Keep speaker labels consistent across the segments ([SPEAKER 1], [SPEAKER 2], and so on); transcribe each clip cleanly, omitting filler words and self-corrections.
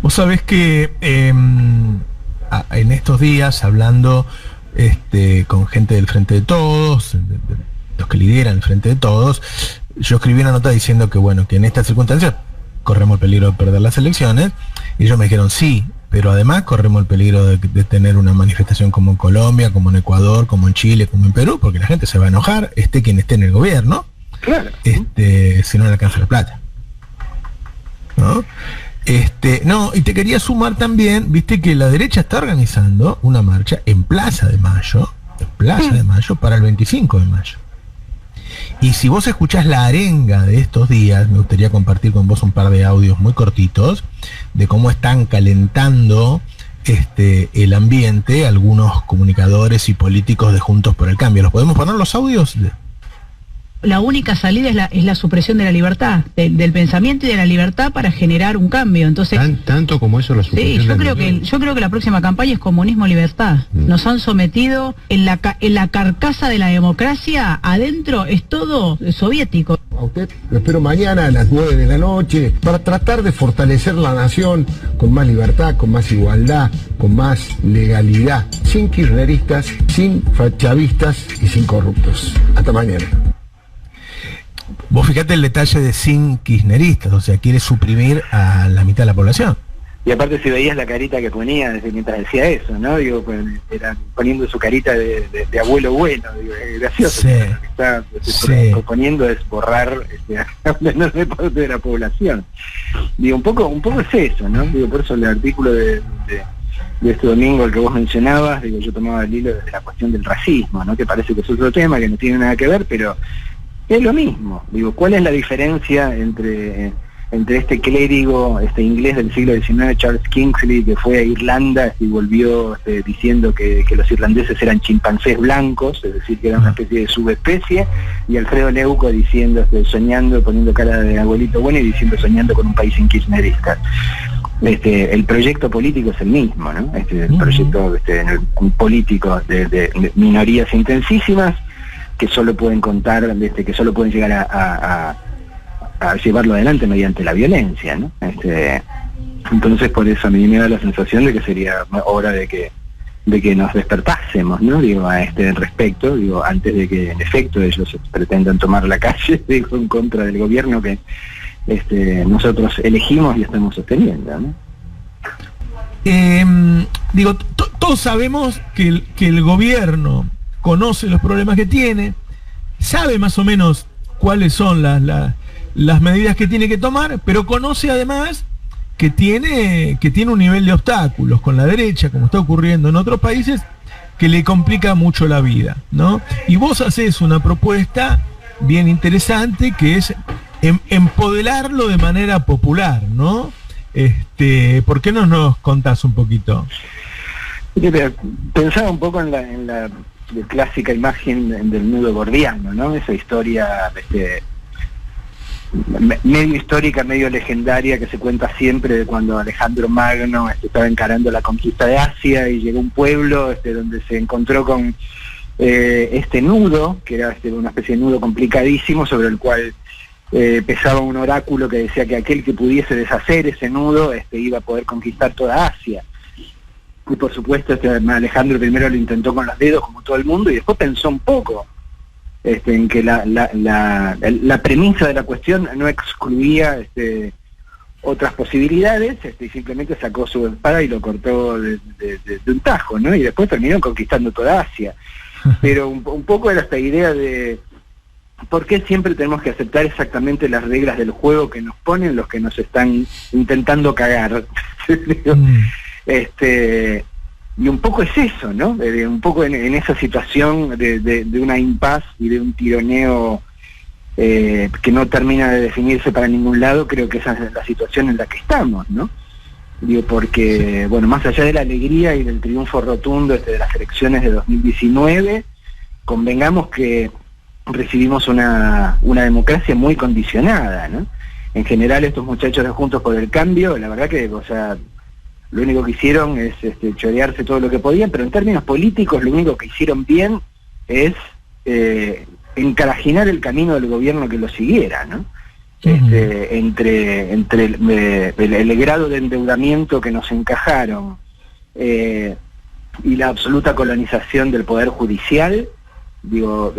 [SPEAKER 1] Vos sabés que en estos días, hablando con gente del Frente de Todos, de los que lideran el Frente de Todos, yo escribí una nota diciendo que, bueno, que en estas circunstancias corremos el peligro de perder las elecciones, y ellos me dijeron sí, pero además corremos el peligro de tener una manifestación como en Colombia, como en Ecuador, como en Chile, como en Perú, porque la gente se va a enojar, esté quien esté en el gobierno,
[SPEAKER 2] Claro.
[SPEAKER 1] Si no le alcanza la plata, ¿no? No, y te quería sumar también, viste que la derecha está organizando una marcha en Plaza de Mayo, para el 25 de mayo. Y si vos escuchás la arenga de estos días, me gustaría compartir con vos un par de audios muy cortitos de cómo están calentando el ambiente algunos comunicadores y políticos de Juntos por el Cambio. ¿Los podemos poner los audios?
[SPEAKER 3] La única salida es la supresión de la libertad, del pensamiento y de la libertad para generar un cambio. Entonces,
[SPEAKER 4] tanto como eso la supresión.
[SPEAKER 3] Sí, yo creo que la próxima campaña es comunismo-libertad. Nos han sometido en la carcasa de la democracia, adentro es todo soviético.
[SPEAKER 5] A usted lo espero mañana a las 9 de la noche para tratar de fortalecer la nación con más libertad, con más igualdad, con más legalidad, sin kirchneristas, sin chavistas y sin corruptos. Hasta mañana.
[SPEAKER 1] Vos fíjate el detalle de sin kirchneristas, o sea, quiere suprimir a la mitad de la población.
[SPEAKER 2] Y aparte si veías la carita que ponía mientras decía eso, ¿no? Digo, pues, era poniendo su carita de abuelo bueno, digo, es gracioso.
[SPEAKER 1] Sí.
[SPEAKER 2] Lo que está proponiendo es borrar una enorme parte de la población. Digo, un poco es eso, ¿no? Digo, por eso el artículo de este domingo, el que vos mencionabas, digo, yo tomaba el hilo de la cuestión del racismo, ¿no? Que parece que es otro tema, que no tiene nada que ver, pero es lo mismo. Digo, ¿cuál es la diferencia entre este clérigo inglés del siglo XIX, Charles Kingsley, que fue a Irlanda y volvió diciendo que los irlandeses eran chimpancés blancos, es decir, que eran una especie de subespecie, y Alfredo Leuco diciendo, soñando, poniendo cara de abuelito bueno y diciendo soñando con un país sin kirchneristas? El proyecto político es el mismo, ¿no? El proyecto político de minorías intensísimas que solo pueden contar, que solo pueden llegar a llevarlo adelante mediante la violencia, ¿no? Entonces por eso a mí me da la sensación de que sería hora de que nos despertásemos, ¿no? Digo, a respecto, digo, antes de que en efecto ellos pretendan tomar la calle, digo, en contra del gobierno que nosotros elegimos y estamos sosteniendo, ¿no?
[SPEAKER 1] Digo, todos sabemos que el gobierno conoce los problemas que tiene, sabe más o menos cuáles son las medidas que tiene que tomar, pero conoce además que tiene un nivel de obstáculos con la derecha, como está ocurriendo en otros países, que le complica mucho la vida, ¿no? Y vos hacés una propuesta bien interesante que es empoderarlo de manera popular, ¿no? ¿Por qué no nos contás un poquito?
[SPEAKER 2] Pensaba un poco en la clásica imagen del nudo gordiano, ¿no? Esa historia medio histórica, medio legendaria que se cuenta siempre de cuando Alejandro Magno estaba encarando la conquista de Asia y llegó a un pueblo donde se encontró con este nudo, que era una especie de nudo complicadísimo sobre el cual pesaba un oráculo que decía que aquel que pudiese deshacer ese nudo iba a poder conquistar toda Asia. Y por supuesto Alejandro primero lo intentó con los dedos como todo el mundo y después pensó un poco en que la premisa de la cuestión no excluía otras posibilidades, y simplemente sacó su espada y lo cortó de un tajo, ¿no? Y después terminó conquistando toda Asia. Pero un poco era esta idea de ¿por qué siempre tenemos que aceptar exactamente las reglas del juego que nos ponen los que nos están intentando cagar? Y un poco es eso, ¿no? Un poco en esa situación de una impas y de un tironeo que no termina de definirse para ningún lado. Creo que esa es la situación en la que estamos, ¿no? Digo, porque, bueno, más allá de la alegría y del triunfo rotundo de las elecciones de 2019, convengamos que recibimos una democracia muy condicionada, ¿no? En general estos muchachos de Juntos por el Cambio, la verdad que, o sea, lo único que hicieron es chorearse todo lo que podían, pero en términos políticos lo único que hicieron bien es encarajinar el camino del gobierno que lo siguiera, ¿no? entre el grado de endeudamiento que nos encajaron y la absoluta colonización del Poder Judicial. Digo,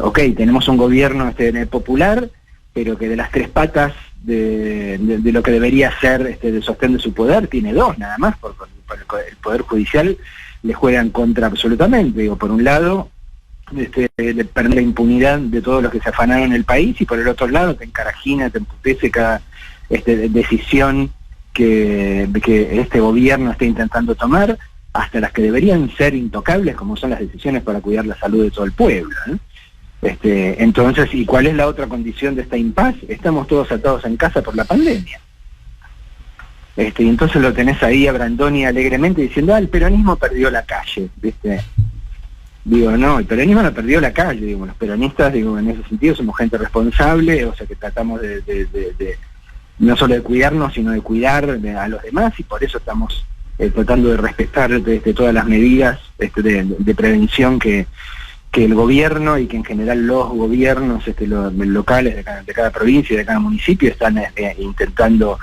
[SPEAKER 2] ok, tenemos un gobierno popular, pero que de las tres patas de lo que debería ser de sostén de su poder, tiene dos nada más, porque el Poder Judicial le juega en contra absolutamente. Digo, por un lado, le perder la impunidad de todos los que se afanaron en el país, y por el otro lado te encarajina, te emputece cada decisión que este gobierno está intentando tomar, hasta las que deberían ser intocables, como son las decisiones para cuidar la salud de todo el pueblo, ¿no? Entonces, ¿y cuál es la otra condición de esta impas? Estamos todos atados en casa por la pandemia. Y entonces lo tenés ahí a Brandoni alegremente diciendo, el peronismo perdió la calle, ¿viste? Digo, no, el peronismo no perdió la calle, digo, los peronistas, digo, en ese sentido somos gente responsable, o sea que tratamos de no solo de cuidarnos, sino de cuidar a los demás, y por eso estamos tratando de respetar todas las medidas de prevención que el gobierno y que en general los gobiernos los locales de cada provincia y de cada municipio están intentando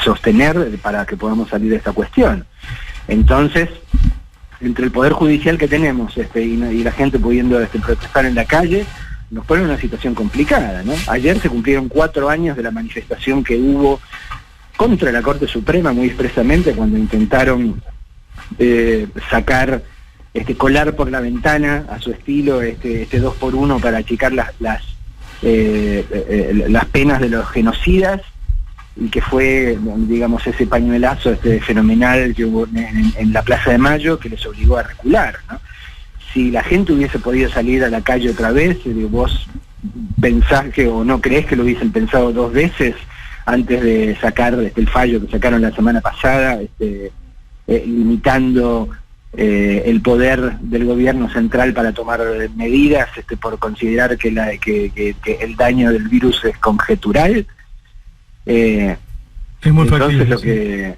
[SPEAKER 2] sostener para que podamos salir de esta cuestión. Entonces, entre el Poder Judicial que tenemos y la gente pudiendo protestar en la calle, nos pone en una situación complicada, ¿no? Ayer se cumplieron 4 años de la manifestación que hubo contra la Corte Suprema, muy expresamente, cuando intentaron sacar, colar por la ventana a su estilo 2x1 para achicar las penas de los genocidas, y que fue, digamos, ese pañuelazo fenomenal que hubo en la Plaza de Mayo, que les obligó a recular, ¿no? Si la gente hubiese podido salir a la calle otra vez, vos pensás o no creés que lo hubiesen pensado 2 veces antes de sacar el fallo que sacaron la semana pasada, limitando el poder del gobierno central para tomar medidas por considerar que el daño del virus es conjetural.
[SPEAKER 1] Es muy
[SPEAKER 2] entonces
[SPEAKER 1] factible,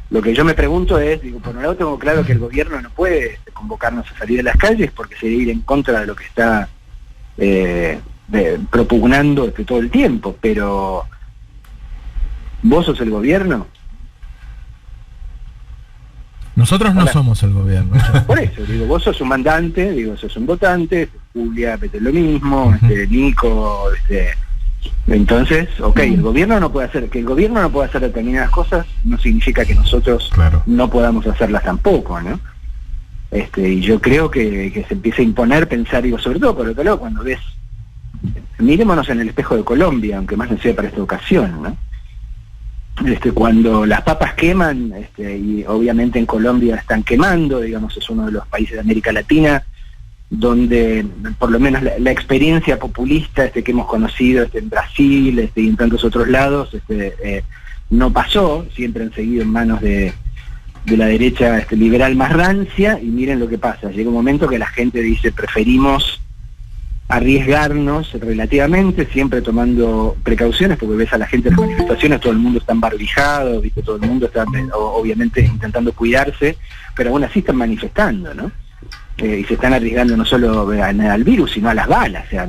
[SPEAKER 2] lo que yo me pregunto es, por un lado tengo claro que el gobierno no puede convocarnos a salir de las calles, porque sería ir en contra de lo que está propugnando todo el tiempo, pero ¿vos sos el gobierno?
[SPEAKER 1] Nosotros no somos el gobierno.
[SPEAKER 2] Por eso, vos sos un mandante, sos un votante, Julia, lo mismo, Nico, entonces, ok, el gobierno no puede hacer, que el gobierno no pueda hacer determinadas cosas, no significa que nosotros no podamos hacerlas tampoco, ¿no? Y yo creo que se empieza a imponer, pensar, sobre todo por otro lado, cuando ves, mirémonos en el espejo de Colombia, aunque más no sea para esta ocasión, ¿no? Cuando las papas queman, y obviamente en Colombia están quemando, digamos, es uno de los países de América Latina donde por lo menos la experiencia populista que hemos conocido en Brasil y en tantos otros lados no pasó, siempre han seguido en manos de la derecha liberal más rancia, y miren lo que pasa, llega un momento que la gente dice preferimos arriesgarnos relativamente, siempre tomando precauciones, porque ves a la gente en las manifestaciones, todo el mundo está embarbijado, ¿viste? Todo el mundo está obviamente intentando cuidarse, pero aún así están manifestando, ¿no? Y se están arriesgando no solo al virus, sino a las balas, o sea,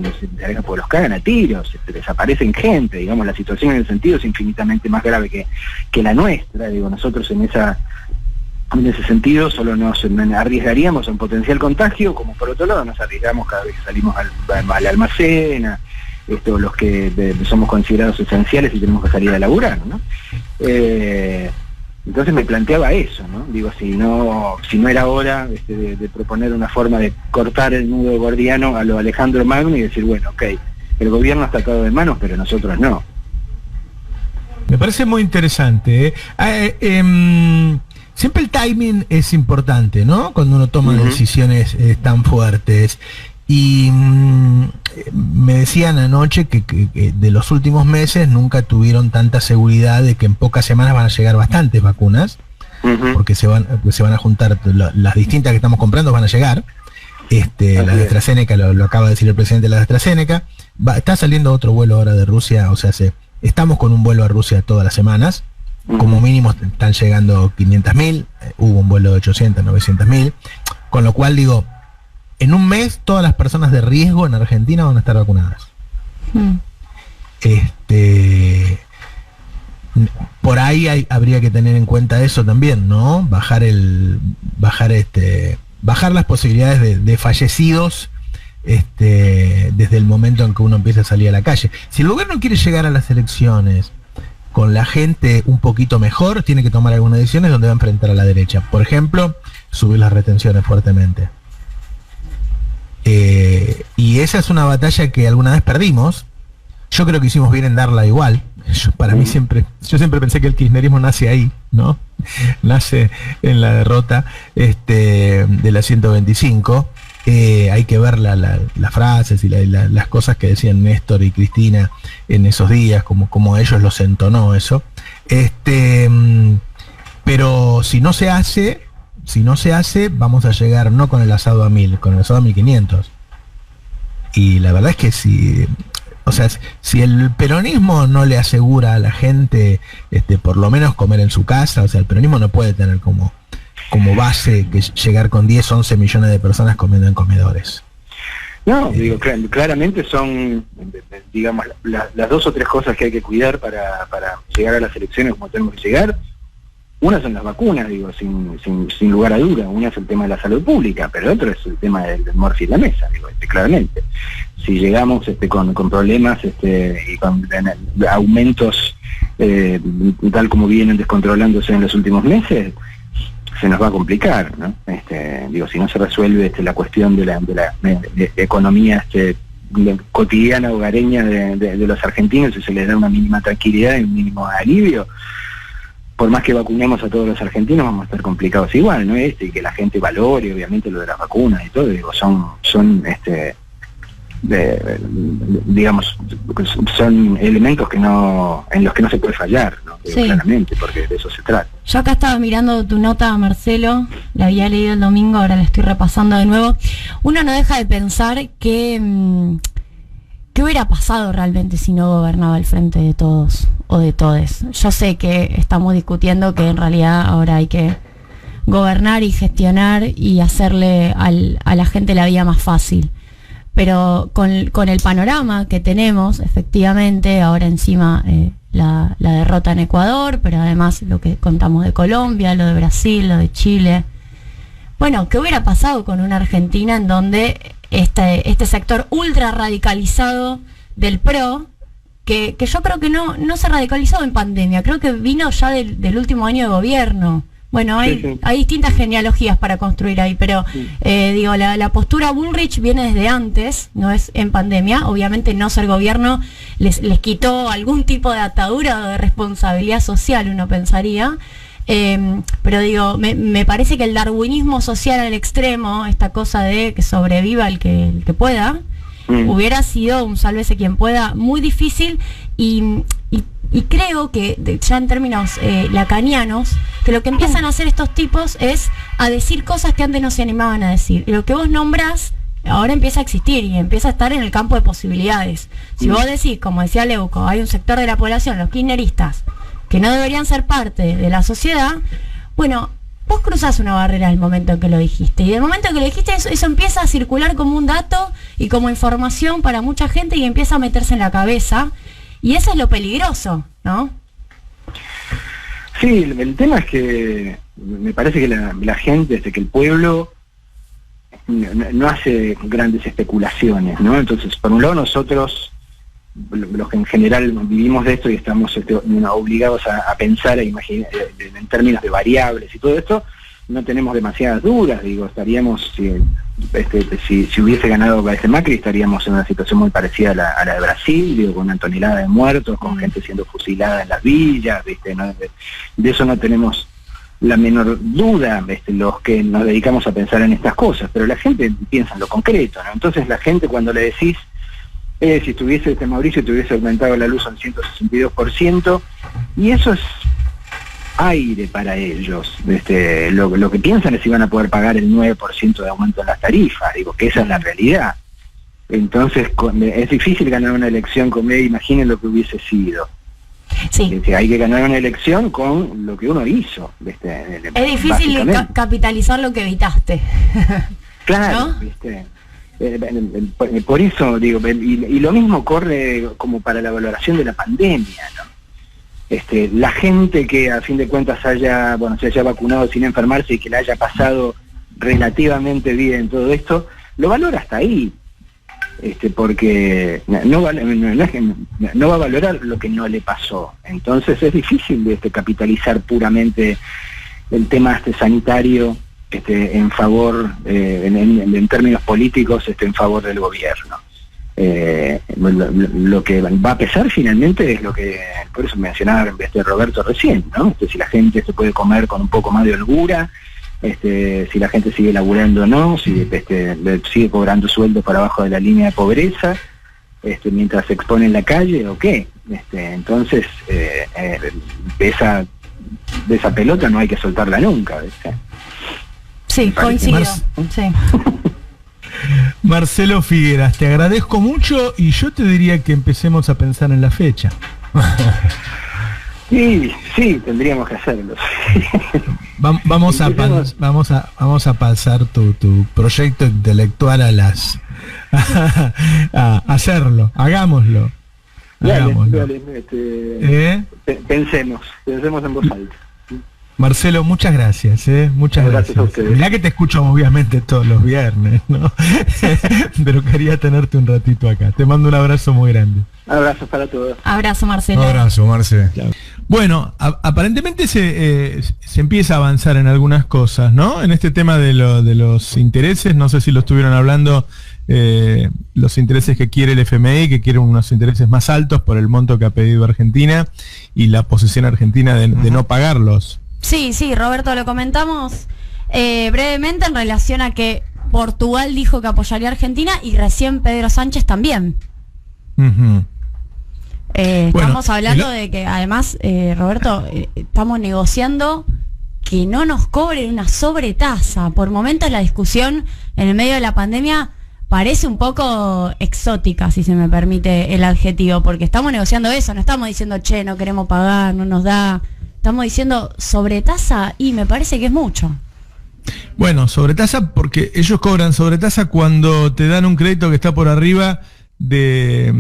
[SPEAKER 2] porque los cagan a tiros, desaparecen gente, digamos, la situación en el sentido es infinitamente más grave que la nuestra, nosotros en ese sentido solo nos arriesgaríamos a un potencial contagio, como por otro lado nos arriesgamos cada vez que salimos al almacén, los que somos considerados esenciales y tenemos que salir a laburar, ¿no? Entonces me planteaba eso, ¿no? Si no era hora de proponer una forma de cortar el nudo gordiano a lo Alejandro Magno y decir, bueno, ok, el gobierno está atado de manos, pero nosotros no.
[SPEAKER 1] Me parece muy interesante, siempre el timing es importante, ¿no? Cuando uno toma decisiones tan fuertes. Y me decían anoche que de los últimos meses nunca tuvieron tanta seguridad de que en pocas semanas van a llegar bastantes vacunas, porque se van a juntar las distintas que estamos comprando, van a llegar. La de AstraZeneca, lo acaba de decir el presidente de la AstraZeneca. Está saliendo otro vuelo ahora de Rusia, o sea, estamos con un vuelo a Rusia todas las semanas. Como mínimo están llegando 500.000, hubo un vuelo de 800, 900.000, con lo cual en un mes todas las personas de riesgo en Argentina van a estar vacunadas. Por ahí habría que tener en cuenta eso también, ¿no? Bajar las posibilidades de fallecidos desde el momento en que uno empieza a salir a la calle. Si el gobierno quiere llegar a las elecciones con la gente un poquito mejor, tiene que tomar algunas decisiones donde va a enfrentar a la derecha. Por ejemplo, subir las retenciones fuertemente. Y esa es una batalla que alguna vez perdimos. Yo creo que hicimos bien en darla igual. Yo siempre pensé que el kirchnerismo nace ahí, ¿no? Nace en la derrota de la 125. Hay que ver las frases y las cosas que decían Néstor y Cristina en esos días, como ellos los entonó eso. Pero si no se hace, vamos a llegar no con el asado a 1000, con el asado a 1500. Y la verdad es que si el peronismo no le asegura a la gente por lo menos comer en su casa, o sea, el peronismo no puede tener como base que llegar con 10, 11 millones de personas comiendo en comedores.
[SPEAKER 2] No, digo, claramente son, digamos, las 2 o 3 cosas que hay que cuidar para llegar a las elecciones como tenemos que llegar. Una son las vacunas, digo, sin lugar a duda. Una es el tema de la salud pública, pero otro es el tema del morfi en la mesa, digo, claramente. Si llegamos con problemas y con aumentos tal como vienen descontrolándose en los últimos meses, se nos va a complicar, ¿no? Digo, si no se resuelve la cuestión de la economía cotidiana, hogareña de los argentinos, y se les da una mínima tranquilidad y un mínimo alivio, por más que vacunemos a todos los argentinos, vamos a estar complicados igual, ¿no? Y que la gente valore, obviamente, lo de las vacunas y todo, digo, son digamos, son elementos en los que no se puede fallar, ¿no? Digo, sí, claramente, porque de eso se trata.
[SPEAKER 4] Yo acá estaba mirando tu nota, Marcelo, la había leído el domingo, ahora la estoy repasando de nuevo. Uno no deja de pensar ¿qué hubiera pasado realmente si no gobernaba el Frente de Todos o de Todes? Yo sé que estamos discutiendo que en realidad ahora hay que gobernar y gestionar y hacerle a la gente la vida más fácil. Pero con el panorama que tenemos, efectivamente, ahora encima la derrota en Ecuador, pero además lo que contamos de Colombia, lo de Brasil, lo de Chile. Bueno, ¿qué hubiera pasado con una Argentina en donde este sector ultra radicalizado del PRO, que yo creo que no se radicalizó en pandemia, creo que vino ya del último año de gobierno? Bueno, hay distintas genealogías para construir ahí, pero digo, la postura Bullrich viene desde antes, no es en pandemia. Obviamente no ser gobierno les quitó algún tipo de atadura o de responsabilidad social, uno pensaría. Pero digo, me parece que el darwinismo social al extremo, esta cosa de que sobreviva el que pueda, hubiera sido un sálvese quien pueda muy difícil, y creo que ya en términos lacanianos, que lo que empiezan a hacer estos tipos es a decir cosas que antes no se animaban a decir. Y lo que vos nombrás ahora empieza a existir y empieza a estar en el campo de posibilidades. Si vos decís, como decía Leuco, hay un sector de la población, los kirchneristas, que no deberían ser parte de la sociedad, bueno, vos cruzás una barrera en el momento en que lo dijiste. Y en el momento en que lo dijiste, eso empieza a circular como un dato y como información para mucha gente y empieza a meterse en la cabeza. Y eso es lo peligroso, ¿no?
[SPEAKER 2] Sí, el tema es que me parece que la gente, que el pueblo no hace grandes especulaciones, ¿no? Entonces, por un lado, nosotros, los que en general vivimos de esto y estamos obligados a pensar e imaginar en términos de variables y todo esto, no tenemos demasiadas dudas. Digo, estaríamos, si hubiese ganado Macri, estaríamos en una situación muy parecida a la de Brasil, digo, con una tonelada de muertos, con gente siendo fusilada en las villas, ¿viste? ¿No? De eso no tenemos la menor duda, los que nos dedicamos a pensar en estas cosas, pero la gente piensa en lo concreto, ¿no? Entonces la gente, cuando le decís, si estuviese Mauricio, te hubiese aumentado la luz al 162%, y eso es aire para ellos. Lo que piensan es si van a poder pagar el 9% de aumento en las tarifas, digo, que esa es la realidad. Entonces es difícil ganar una elección con imaginen lo que hubiese sido.
[SPEAKER 4] Sí.
[SPEAKER 2] Hay que ganar una elección con lo que uno hizo.
[SPEAKER 4] Es difícil capitalizar lo que evitaste.
[SPEAKER 2] Claro,
[SPEAKER 4] ¿no?
[SPEAKER 2] ¿viste? Por eso digo, y lo mismo corre como para la valoración de la pandemia, ¿no? La gente que a fin de cuentas se haya vacunado sin enfermarse y que le haya pasado relativamente bien todo esto, lo valora hasta ahí, porque no va a valorar lo que no le pasó. Entonces es difícil capitalizar puramente el tema sanitario en favor, en términos políticos, en favor del gobierno. Lo que va a pesar finalmente es lo que, por eso mencionaba Roberto recién, ¿no? Si la gente se puede comer con un poco más de holgura, si la gente sigue laburando o no, si sigue cobrando sueldos para abajo de la línea de pobreza, mientras se expone en la calle o qué. Entonces, de esa pelota no hay que soltarla nunca, ¿viste?
[SPEAKER 4] Sí, coincido. Sí.
[SPEAKER 1] Marcelo Figueras, te agradezco mucho y yo te diría que empecemos a pensar en la fecha.
[SPEAKER 2] Sí, tendríamos que hacerlo.
[SPEAKER 1] Vamos a pasar tu proyecto intelectual a hacerlo, hagámoslo.
[SPEAKER 2] Dale, pensemos en voz alta.
[SPEAKER 1] Marcelo, muchas gracias, muchas gracias.
[SPEAKER 2] A ustedes.
[SPEAKER 1] Mirá que te escucho obviamente todos los viernes, ¿no? Pero quería tenerte un ratito acá. Te mando un abrazo muy grande.
[SPEAKER 2] Abrazos para todos.
[SPEAKER 4] Abrazo, Marcelo.
[SPEAKER 6] Abrazo, Marce.
[SPEAKER 1] Bueno, aparentemente se empieza a avanzar en algunas cosas, ¿no? En este tema de los intereses, no sé si lo estuvieron hablando, los intereses que quiere el FMI, que quiere unos intereses más altos por el monto que ha pedido Argentina y la posición argentina de no pagarlos.
[SPEAKER 4] Sí, Roberto, lo comentamos brevemente en relación a que Portugal dijo que apoyaría a Argentina y recién Pedro Sánchez también. Estamos hablando de que además, Roberto, estamos negociando que no nos cobren una sobretasa. Por momentos la discusión en el medio de la pandemia parece un poco exótica, si se me permite el adjetivo, porque estamos negociando eso, no estamos diciendo, no queremos pagar, no nos da. Estamos diciendo sobretasa y me parece que es mucho.
[SPEAKER 1] Bueno, sobretasa porque ellos cobran sobretasa cuando te dan un crédito que está por arriba de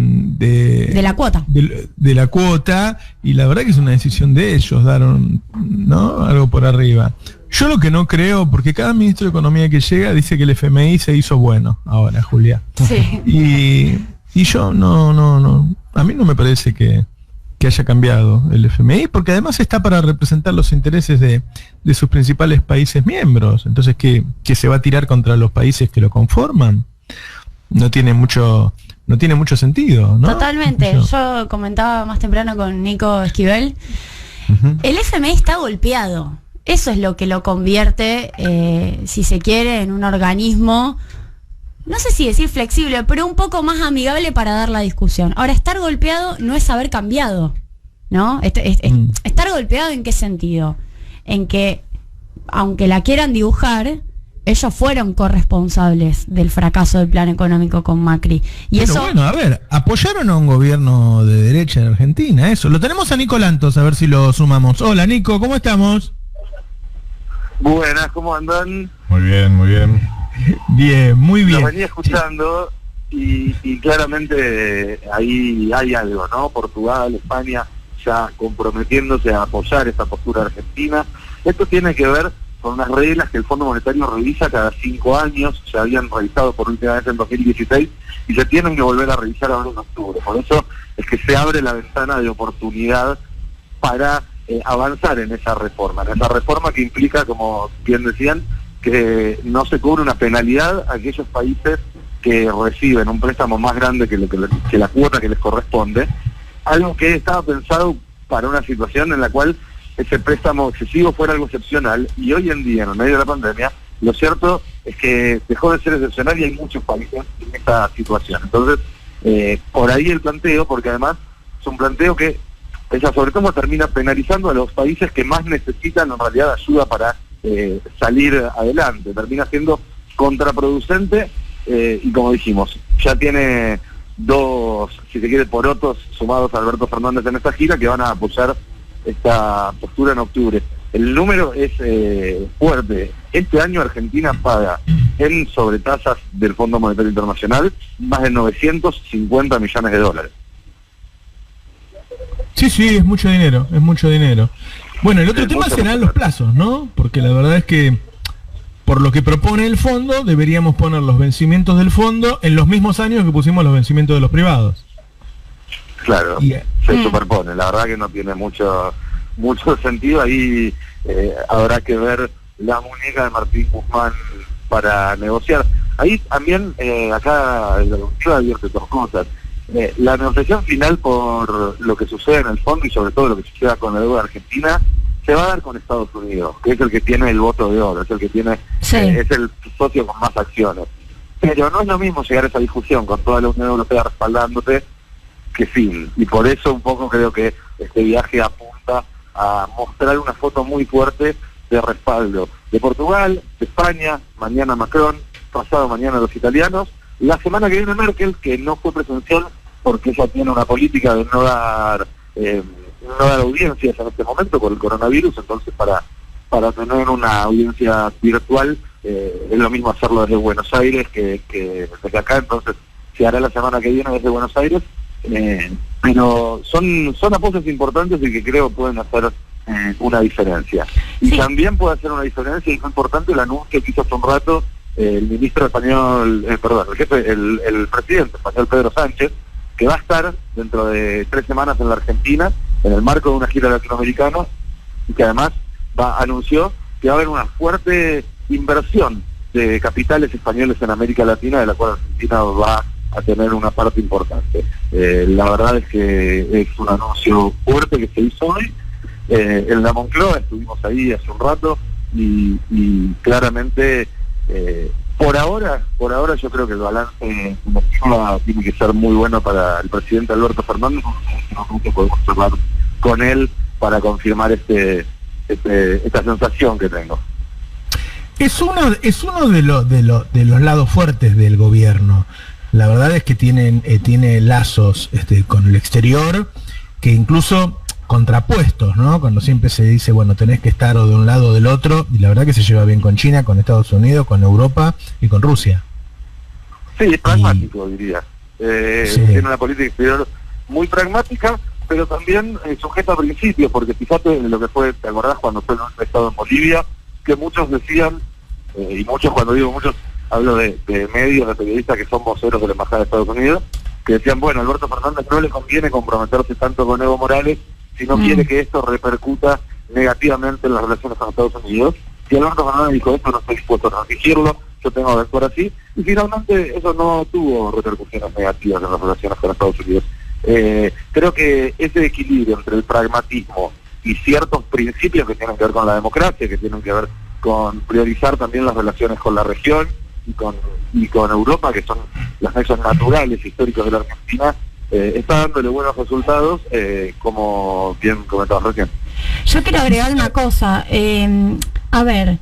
[SPEAKER 4] la cuota.
[SPEAKER 1] De la cuota, y la verdad que es una decisión de ellos dar algo por arriba. Yo lo que no creo, porque cada ministro de Economía que llega dice que el FMI se hizo bueno ahora, Julia.
[SPEAKER 4] Sí.
[SPEAKER 1] Y yo no, a mí no me parece que haya cambiado el FMI, porque además está para representar los intereses de sus principales países miembros. Entonces, ¿qué se va a tirar contra los países que lo conforman? No tiene mucho sentido, ¿no?
[SPEAKER 4] Totalmente. Yo comentaba más temprano con Nico Esquivel, el FMI está golpeado. Eso es lo que lo convierte, si se quiere, en un organismo, no sé si decir flexible, pero un poco más amigable para dar la discusión. Ahora, estar golpeado no es haber cambiado, ¿no? Estar golpeado, ¿en qué sentido? En que, aunque la quieran dibujar, ellos fueron corresponsables del fracaso del plan económico con Macri. Y
[SPEAKER 1] pero
[SPEAKER 4] eso,
[SPEAKER 1] bueno, a ver, apoyaron a un gobierno de derecha en Argentina, eso. Lo tenemos a Nico Lantos, a ver si lo sumamos. Hola, Nico, ¿cómo estamos?
[SPEAKER 7] Buenas, ¿cómo andan?
[SPEAKER 6] Muy bien, muy bien.
[SPEAKER 1] Bien, muy bien.
[SPEAKER 7] Lo venía escuchando y claramente ahí hay algo, ¿no? Portugal, España ya comprometiéndose a apoyar esta postura argentina. Esto tiene que ver con unas reglas que el Fondo Monetario revisa cada 5 años, se habían revisado por última vez en 2016 y se tienen que volver a revisar ahora en octubre. Por eso es que se abre la ventana de oportunidad para avanzar en esa reforma que implica, como bien decían, que no se cobre una penalidad a aquellos países que reciben un préstamo más grande que la cuota que les corresponde, algo que estaba pensado para una situación en la cual ese préstamo excesivo fuera algo excepcional, y hoy en día, en el medio de la pandemia, lo cierto es que dejó de ser excepcional y hay muchos países en esta situación. Entonces, por ahí el planteo, porque además es un planteo que sobre todo termina penalizando a los países que más necesitan en realidad ayuda para salir adelante. Termina siendo contraproducente y, como dijimos, ya tiene 2, si se quiere, porotos sumados a Alberto Fernández en esta gira que van a apoyar esta postura en octubre. El número es fuerte. Este año Argentina paga en sobretasas del Fondo Monetario Internacional, más de 950 millones de dólares.
[SPEAKER 1] Sí, es mucho dinero, es mucho dinero. Bueno, el otro tema serán los plazos, ¿no? Porque la verdad es que, por lo que propone el fondo, deberíamos poner los vencimientos del fondo en los mismos años que pusimos los vencimientos de los privados.
[SPEAKER 7] Claro, se superpone. La verdad que no tiene mucho sentido. Ahí habrá que ver la muñeca de Martín Guzmán para negociar. Ahí también, acá la Comisión advierte dos cosas. La negociación final por lo que sucede en el fondo y sobre todo lo que suceda con la deuda argentina se va a dar con Estados Unidos, que es el que tiene el voto de oro, es el que tiene es el socio con más acciones. Pero no es lo mismo llegar a esa discusión con toda la Unión Europea respaldándote que fin. Y por eso un poco creo que este viaje apunta a mostrar una foto muy fuerte de respaldo de Portugal, de España, mañana Macron, pasado mañana los italianos, la semana que viene Merkel, que no fue presencial porque ella tiene una política de no dar audiencias en este momento por el coronavirus, entonces para tener una audiencia virtual es lo mismo hacerlo desde Buenos Aires que desde acá, entonces se hará la semana que viene desde Buenos Aires, pero son apoyos importantes y que creo pueden hacer una diferencia. Y también puede hacer una diferencia, y es importante el anuncio que hizo hace un rato el ministro español, el presidente español Pedro Sánchez, que va a estar dentro de 3 semanas en la Argentina, en el marco de una gira latinoamericana, y que además anunció que va a haber una fuerte inversión de capitales españoles en América Latina, de la cual Argentina va a tener una parte importante. La verdad es que es un anuncio fuerte que se hizo hoy. En la Moncloa estuvimos ahí hace un rato y claramente por ahora yo creo que el balance tiene que ser muy bueno para el presidente Alberto Fernández. Que podemos hablar con él para confirmar esta sensación que tengo.
[SPEAKER 1] Es uno de los lados fuertes del gobierno. La verdad es que tiene lazos con el exterior, que incluso contrapuestos, ¿no? Cuando siempre se dice, bueno, tenés que estar o de un lado o del otro, y la verdad que se lleva bien con China, con Estados Unidos, con Europa y con Rusia.
[SPEAKER 7] Sí, es pragmático, diría. Tiene una política exterior muy pragmática, pero también sujeta a principios, porque fíjate en lo que fue, ¿te acordás cuando fue el estado en Bolivia? Que muchos decían, y muchos, cuando digo muchos, hablo de medios, de periodistas que son voceros de la Embajada de Estados Unidos, que decían, bueno, a Alberto Fernández no le conviene comprometerse tanto con Evo Morales si no quiere que esto repercuta negativamente en las relaciones con Estados Unidos. Y Alberto Fernández dijo, esto no estoy dispuesto a transigirlo, yo tengo que actuar así, y finalmente eso no tuvo repercusiones negativas en las relaciones con Estados Unidos. Creo que ese equilibrio entre el pragmatismo y ciertos principios que tienen que ver con la democracia, que tienen que ver con priorizar también las relaciones con la región y con Europa, que son los nexos naturales históricos de la Argentina, está dándole buenos resultados, como bien comentabas recién.
[SPEAKER 4] Yo quiero agregar una cosa. A ver,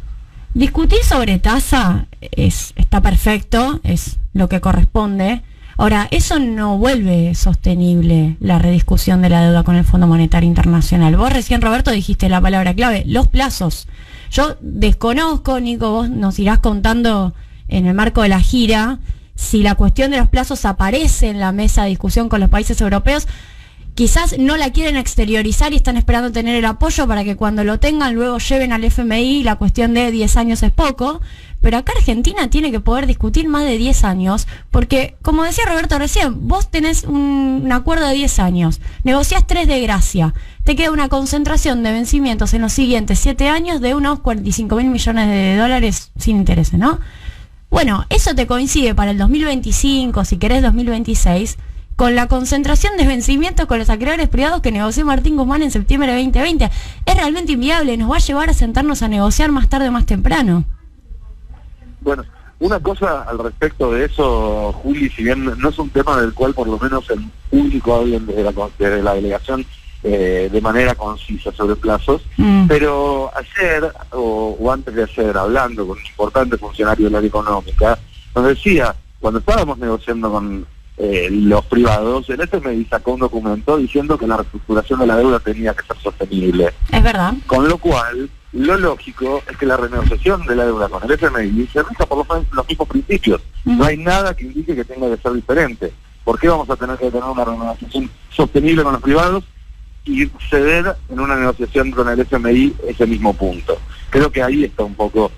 [SPEAKER 4] discutir sobre tasa está perfecto, es lo que corresponde. Ahora, eso no vuelve sostenible la rediscusión de la deuda con el Fondo Monetario Internacional. Vos recién, Roberto, dijiste la palabra clave, los plazos. Yo desconozco, Nico, vos nos irás contando en el marco de la gira, si la cuestión de los plazos aparece en la mesa de discusión con los países europeos. Quizás no la quieren exteriorizar y están esperando tener el apoyo para que cuando lo tengan luego lleven al FMI. La cuestión de 10 años es poco, pero acá Argentina tiene que poder discutir más de 10 años, porque como decía Roberto recién, vos tenés un acuerdo de 10 años, negociás 3 de gracia, te queda una concentración de vencimientos en los siguientes 7 años de unos 45.000 millones de dólares sin intereses, ¿no? Bueno, eso te coincide para el 2025, si querés 2026, con la concentración de vencimientos con los acreedores privados que negoció Martín Guzmán en septiembre de 2020. Es realmente inviable, nos va a llevar a sentarnos a negociar más tarde o más temprano.
[SPEAKER 7] Bueno, una cosa al respecto de eso, Juli, si bien no es un tema del cual por lo menos el público hablen desde la delegación de manera concisa sobre plazos, pero ayer, o antes de ayer, hablando con un importante funcionario del área económica, nos decía, cuando estábamos negociando con los privados, el FMI sacó un documento diciendo que la reestructuración de la deuda tenía que ser sostenible.
[SPEAKER 4] Es verdad.
[SPEAKER 7] Con lo cual, lo lógico es que la renegociación de la deuda con el FMI se rija por los mismos principios. No hay nada que indique que tenga que ser diferente. ¿Por qué vamos a tener que tener una renegociación sostenible con los privados y ceder en una negociación con el FMI ese mismo punto? Creo que ahí está un poco,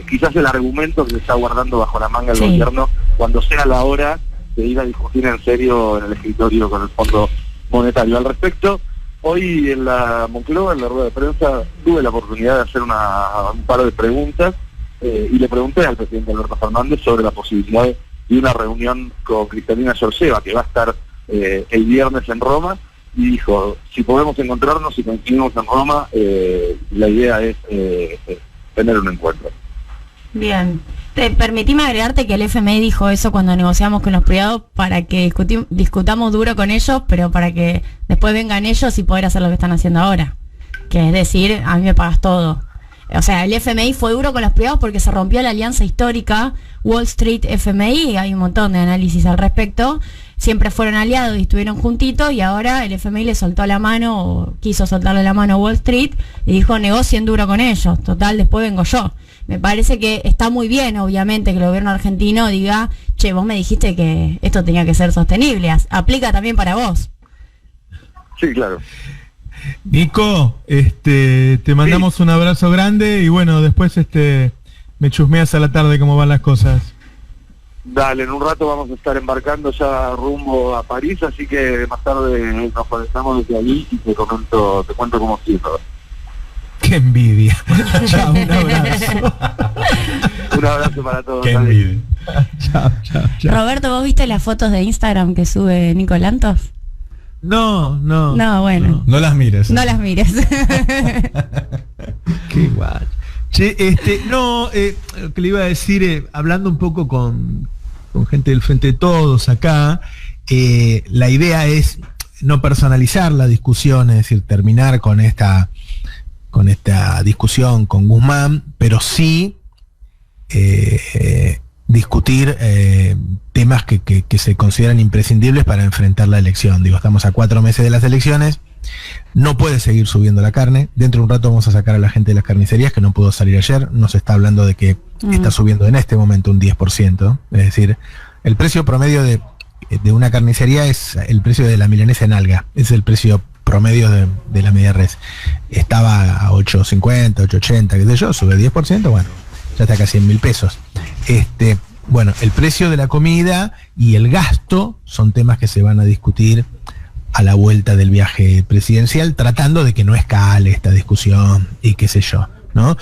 [SPEAKER 7] quizás el argumento que se está guardando bajo la manga el gobierno cuando sea la hora de ir a discutir en serio en el escritorio con el Fondo Monetario. Al respecto, hoy en la Moncloa, en la rueda de prensa, tuve la oportunidad de hacer un par de preguntas y le pregunté al presidente Alberto Fernández sobre la posibilidad de una reunión con Cristalina Georgieva, que va a estar el viernes en Roma, y dijo, si podemos encontrarnos, si coincidimos en Roma, la idea es tener un encuentro.
[SPEAKER 4] Bien. Permitime agregarte que el FMI dijo eso cuando negociamos con los privados para que discutamos duro con ellos, pero para que después vengan ellos y poder hacer lo que están haciendo ahora. Que es decir, a mí me pagas todo. O sea, el FMI fue duro con los privados porque se rompió la alianza histórica Wall Street-FMI, hay un montón de análisis al respecto. Siempre fueron aliados y estuvieron juntitos, y ahora el FMI le soltó la mano, o quiso soltarle la mano a Wall Street, y dijo, negocien duro con ellos, total, después vengo yo. Me parece que está muy bien, obviamente, que el gobierno argentino diga, che, vos me dijiste que esto tenía que ser sostenible, aplica también para vos.
[SPEAKER 7] Sí, claro.
[SPEAKER 1] Nico, te mandamos un abrazo grande y bueno, después me chusmeas a la tarde cómo van las cosas.
[SPEAKER 7] Dale, en un rato vamos a estar embarcando ya rumbo a París, así que más tarde nos conectamos desde allí y te cuento cómo sigue todo.
[SPEAKER 1] ¡Qué envidia! Chao, un abrazo.
[SPEAKER 7] Un abrazo para todos.
[SPEAKER 6] ¡Qué envidia!
[SPEAKER 1] Chao.
[SPEAKER 4] Roberto, ¿vos viste las fotos de Instagram que sube Nico Lantos?
[SPEAKER 1] No,
[SPEAKER 4] bueno.
[SPEAKER 6] No las mires.
[SPEAKER 4] No las mires.
[SPEAKER 1] Qué guay. Che, lo que le iba a decir, hablando un poco con gente del Frente de Todos acá, la idea es no personalizar la discusión, es decir, terminar con esta discusión con Guzmán, pero sí discutir temas que se consideran imprescindibles para enfrentar la elección. Digo, estamos a 4 meses de las elecciones, no puede seguir subiendo la carne. Dentro de un rato vamos a sacar a la gente de las carnicerías que no pudo salir ayer. Nos está hablando de que está subiendo en este momento un 10%. Es decir, el precio promedio de una carnicería es el precio de la milanesa en alga. Es el precio promedio de la media res. Estaba a 8.50, 8.80, qué sé yo, sube 10%, bueno, ya está casi en 1.000 pesos. Bueno, el precio de la comida y el gasto son temas que se van a discutir a la vuelta del viaje presidencial, tratando de que no escale esta discusión y qué sé yo, ¿no?